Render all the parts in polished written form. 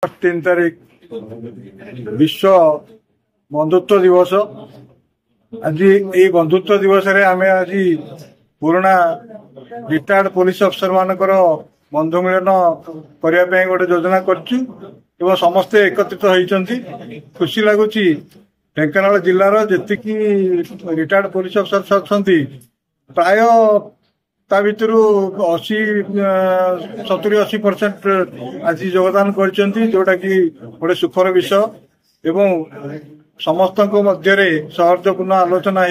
3 तारीख विश्व बंधुत्व दिवस। आज ये बंधुत्व दिवस रे आमे आज पुराना रिटायर्ड पुलिस अफसर मानकर बंधु मिलन करने गोटे योजना कर समस्ते एकत्रित होती खुशी लगुच। ढेंकानाल जिलार जी रिटायर्ड पुलिस अफसर अच्छा प्राय ता भर 70-80% आज योगदान कर जोटा कि गोटे सुखर विषय एवं समस्त मध्य सौहार्दपूर्ण आलोचना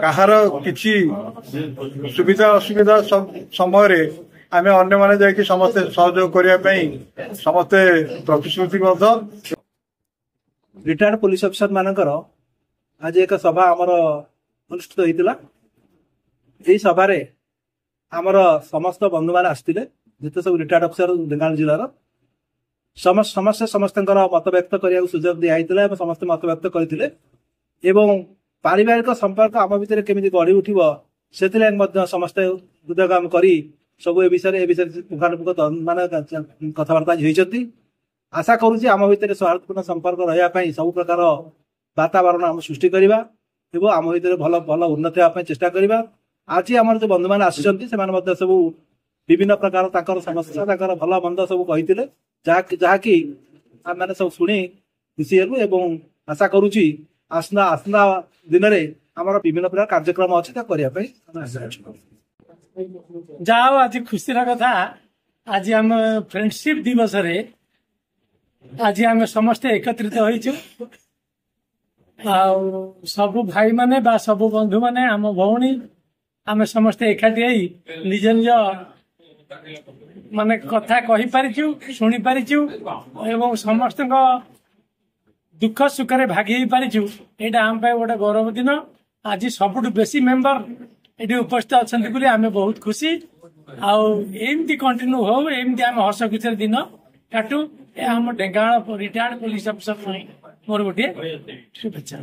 कहार किसी सुविधा असुविधा समय आम अन्य माने जाकि समस्ते सहयोग करने समस्ते प्रतिश्रुतिबद्ध। रिटायर्ड पुलिस अफसर मानकर आज एक सभा आमर अनुष्ठित होता। यही सभार आमर समस्त बंधु मैंने आसते जिते सब रिटायर्ड अफसर ढेंकानाल जिलार समस्त समस्त मत व्यक्त करने सुजोग दिखाई समस्त मत व्यक्त करते पारिवारिक संपर्क आम भितर केमी गढ़ी उठ से समस्ते हृदयगाम कर सब ए विषय पुंखानुपुख मान कथबार्ता होती। आशा करुँच आम भितर सौहार्दपूर्ण संपर्क रही सब प्रकार वातावरण आम सृष्टि करवा एवं आम भितर भल भल उन्नति हाँपी चेष्टा करवा। आज आम जो बंधु मैंने आसी सब विभिन्न प्रकार समस्या भल मंद सब कही जहाँकि आम मैंने सब शुणी खुशी हेलु एवं आशा करुँच आसना दिन में आम विभिन्न प्रकार कार्यक्रम अच्छी करने जाओ आज खुशीर कथा। आज आम फ्रेंडशिप दिवस रे आज आम समस्ते एकत्रित होइछु। सबु भाई माने बा सबु बंधु माने आम भौणी आम समस्ते एकाठी निज निज माने कथा कहि पारिछु सुनी पारिछु एवं समस्त दुख सुख रे भागी पारिछु। एटा आम पे गोटे गौरव दिन। आज सबुठ बेसी मेंबर ये उपस्थित अच्छा आम बहुत खुशी आमती कंटिन्यू हो एमती आम हस खुशी दिन काटू। आम ढेंकानाल रिटायर्ड पुलिस अफसर मोर गोटे शुभेच्छा।